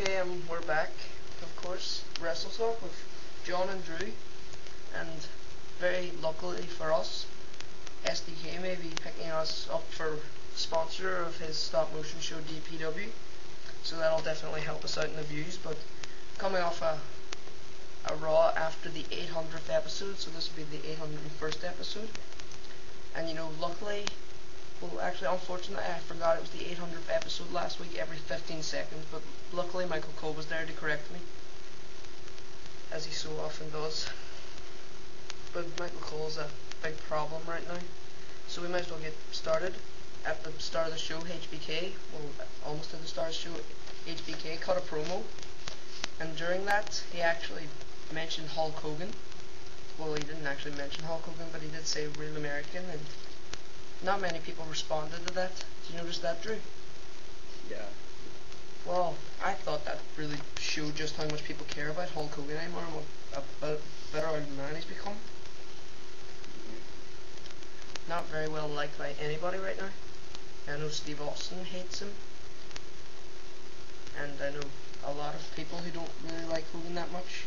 Okay, we're back, of course, Wrestle-Talk with John and Drew, and very luckily for us, SDK may be picking us up for sponsor of his stop motion show DPW, so that'll definitely help us out in the views. But coming off a Raw after the 800th episode, so this will be the 801st episode, and luckily, well, actually, unfortunately, I forgot it was the 800th episode last week every 15 seconds, but luckily Michael Cole was there to correct me, as he so often does. But Michael Cole's a big problem right now, so we might as well get started. At the start of the show, HBK, well, almost at the start of the show, HBK cut a promo, and during that, he actually mentioned Hulk Hogan. Well, he didn't actually mention Hulk Hogan, but he did say Real American, and not many people responded to that. Did you notice that, Drew? Yeah. Well, I thought that really showed just how much people care about Hulk Hogan anymore and what a better old man he's become. Not very well liked by anybody right now. I know Steve Austin hates him, and I know a lot of people who don't really like Hogan that much,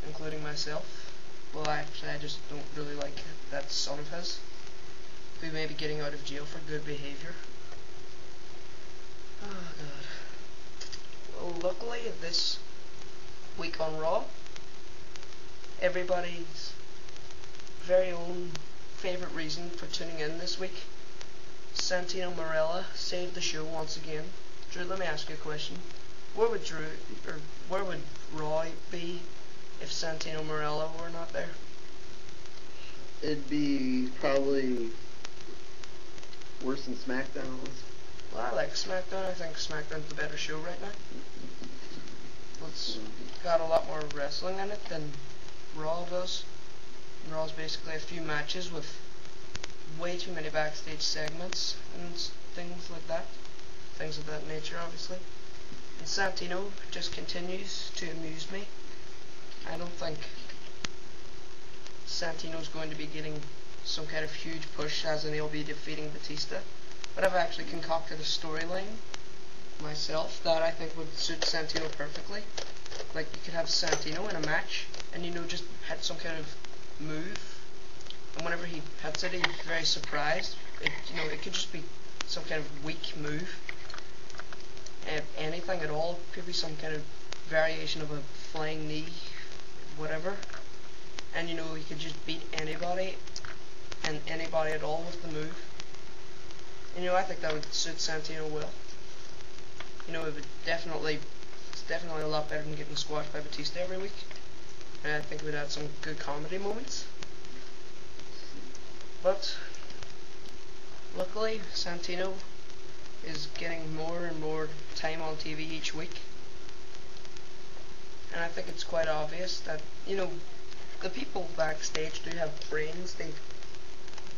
including myself. Well, I just don't really like that son of his, who may be getting out of jail for good behavior. Oh god. Well, luckily this week on Raw, everybody's very own favorite reason for tuning in this week, Santino Marella saved the show once again. Drew, let me ask you a question. Where would Raw be if Santino Marella were not there? It'd be probably worse than SmackDown was. Well, I like SmackDown. I think SmackDown's the better show right now. It's got a lot more wrestling in it than Raw does. And Raw's basically a few matches with way too many backstage segments and things like that. Things of that nature, obviously. And Santino just continues to amuse me. I don't think Santino's going to be getting some kind of huge push, as in he'll be defeating Batista. But I've actually concocted a storyline myself that I think would suit Santino perfectly. Like, you could have Santino in a match, and just hit some kind of move, and whenever he hits it, he's very surprised. It could just be some kind of weak move. Anything at all. Could be some kind of variation of a flying knee, whatever. And he could just beat anybody and anybody at all with the move. And I think that would suit Santino well. It would it's definitely a lot better than getting squashed by Batista every week. And I think it would add some good comedy moments. But luckily, Santino is getting more and more time on TV each week. And I think it's quite obvious that, the people backstage do have brains.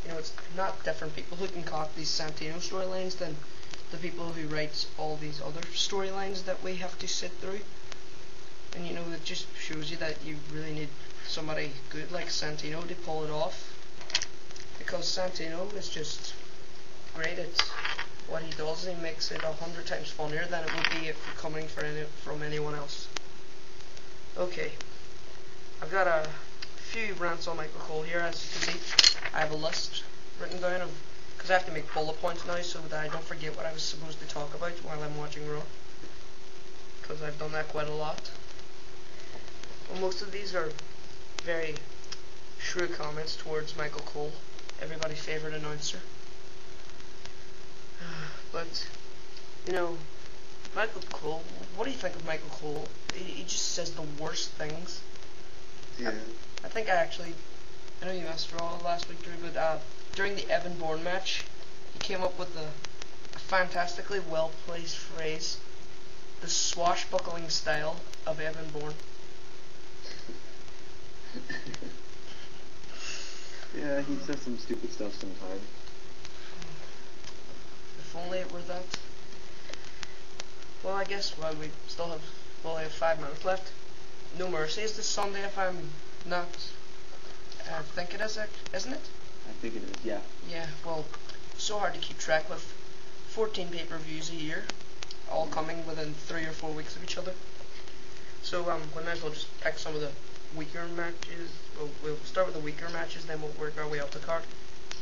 It's not different people who concoct these Santino storylines than the people who write all these other storylines that we have to sit through. And it just shows you that you really need somebody good like Santino to pull it off. Because Santino is just great at what he does. He makes it 100 times funnier than it would be if coming from anyone else. Okay, I've got a few rants on Michael Cole here. As you can see, I have a list written down because I have to make bullet points now so that I don't forget what I was supposed to talk about while I'm watching Raw, because I've done that quite a lot. Well, most of these are very shrewd comments towards Michael Cole, everybody's favorite announcer. But Michael Cole, what do you think of Michael Cole? He just says the worst things. Yeah. I think I know you missed Raw last week, Drew, but during the Evan Bourne match, he came up with a fantastically well-placed phrase, the swashbuckling style of Evan Bourne. Yeah, he says some stupid stuff sometimes. If only it were that. Well, I guess we still have 5 minutes left. No Mercy is this Sunday, if I'm not. I think it is, isn't it? I think it is, yeah. Yeah, well, so hard to keep track with 14 pay-per-views a year. all coming within 3 or 4 weeks of each other. So we might as well just pick some of the weaker matches. We'll start with the weaker matches, then we'll work our way up the card.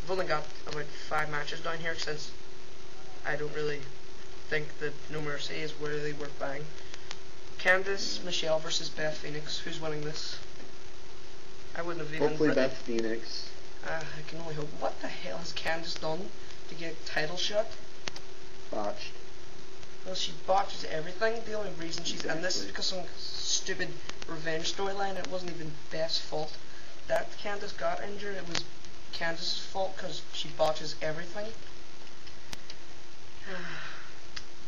We've only got about 5 matches down here, since I don't really think that No Mercy is worthy worth buying. Candice Michelle versus Beth Phoenix. Who's winning this? I wouldn't have even. Hopefully Beth Phoenix. I can only hope. What the hell has Candice done to get a title shot? Botched. Well, she botches everything. The only reason she's in this is because of some stupid revenge storyline. It wasn't even Beth's fault that Candice got injured. It was Candice's fault because she botches everything.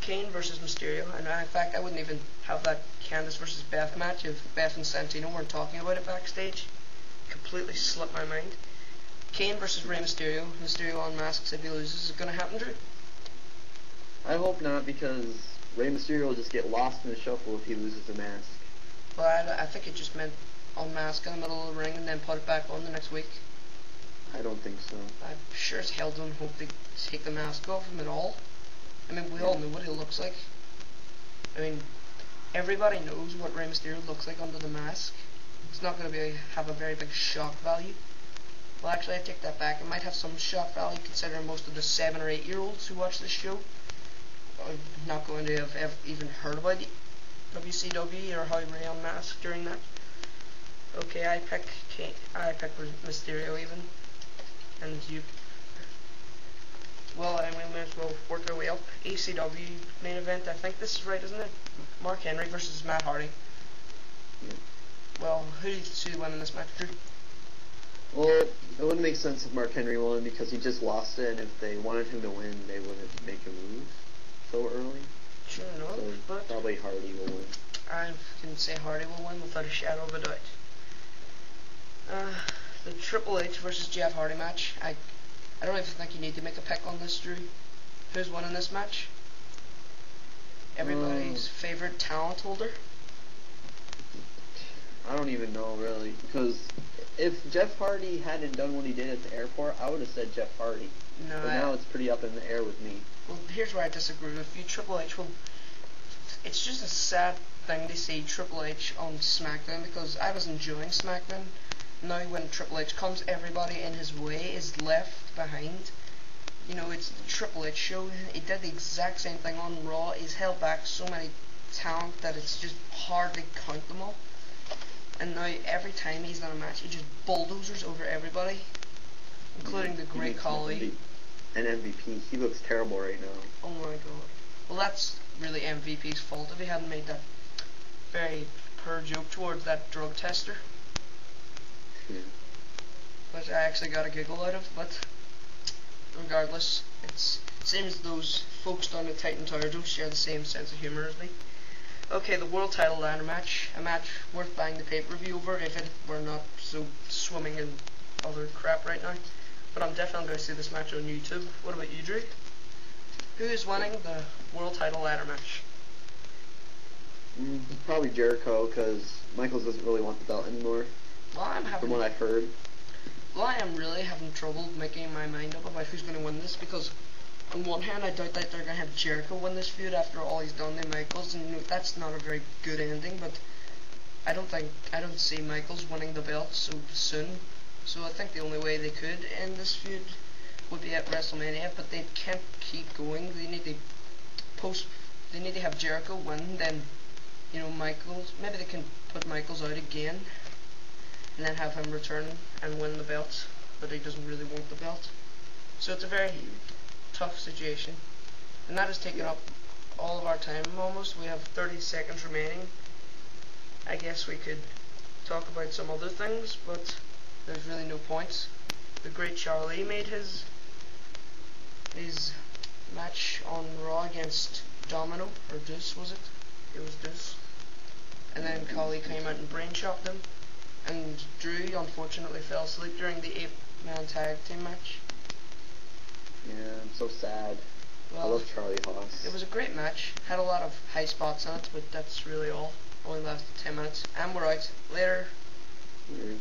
Kane versus Mysterio, and in fact I wouldn't even have that Candice versus Beth match if Beth and Santino weren't talking about it backstage. Completely slipped my mind. Kane versus Rey Mysterio. Mysterio unmasks if he loses. Is it going to happen, Drew? I hope not, because Rey Mysterio will just get lost in the shuffle if he loses the mask. Well, I think it just meant unmask in the middle of the ring and then put it back on the next week. I don't think so. I sure as hell don't hope they take the mask off him at all. I mean, we all know what he looks like. I mean, everybody knows what Rey Mysterio looks like under the mask. It's not going to have a very big shock value. Well, actually, I take that back. It might have some shock value, considering most of the 7 or 8 year olds who watch this show are not going to have even heard about WCW or how Rey unmasked during that. Okay, I pick Mysterio even, and you. Well, I mean, we might as well work our way up. ECW main event. I think this is right, isn't it? Mark Henry versus Matt Hardy. Yeah. Well, who do you see winning this match, Drew? Well, it wouldn't make sense if Mark Henry won, because he just lost it, and if they wanted him to win, they wouldn't make him lose so early. Sure enough, So but probably Hardy will win. I can say Hardy will win without a shadow of a doubt. The Triple H versus Jeff Hardy match. I don't even think you need to make a pick on this, Drew. Who's winning this match? Everybody's favorite talent holder? I don't even know, really, because if Jeff Hardy hadn't done what he did at the airport, I would have said Jeff Hardy. No, but now it's pretty up in the air with me. Well, here's where I disagree with you. Triple H will. It's just a sad thing to see Triple H on SmackDown, because I was enjoying SmackDown. Now when Triple H comes, everybody in his way is left behind. You know, it's the Triple H show. He did the exact same thing on Raw. He's held back so many talent that it's just hard to count them all. And now every time he's in a match, he just bulldozers over everybody, including the Great Khali. An MVP. He looks terrible right now. Oh my god. Well, that's really MVP's fault if he hadn't made that very poor joke towards that drug tester. Yeah. Which I actually got a giggle out of, but regardless, it seems those folks down at Titan Tower don't share the same sense of humour as me. Okay, the world title ladder match. A match worth buying the pay-per-view over if it were not so swimming in other crap right now. But I'm definitely going to see this match on YouTube. What about you, Drew? Who is winning the world title ladder match? Probably Jericho, because Michaels doesn't really want the belt anymore. Well, from what I've heard. Well, I am really having trouble making my mind up about who's going to win this, because on one hand, I doubt that they're going to have Jericho win this feud after all he's done to Michaels, and that's not a very good ending, but I don't see Michaels winning the belt so soon. So I think the only way they could end this feud would be at WrestleMania, but they can't keep going. They need to have Jericho win, then, you know, Michaels, maybe they can put Michaels out again, and then have him return and win the belt, but he doesn't really want the belt. So it's a very tough situation, and that has taken up all of our time almost. We have 30 seconds remaining. I guess we could talk about some other things, but there's really no points. The Great Charlie made his match on Raw against Domino, or Deuce, was it? It was Deuce. And then Khali came out and brain chopped him. And Drew unfortunately fell asleep during the 8-man tag team match. Yeah, I'm so sad. Well, I love Charlie Haas. It was a great match. Had a lot of high spots in it, but that's really all. Only lasted 10 minutes. And we're out. Later. Weird.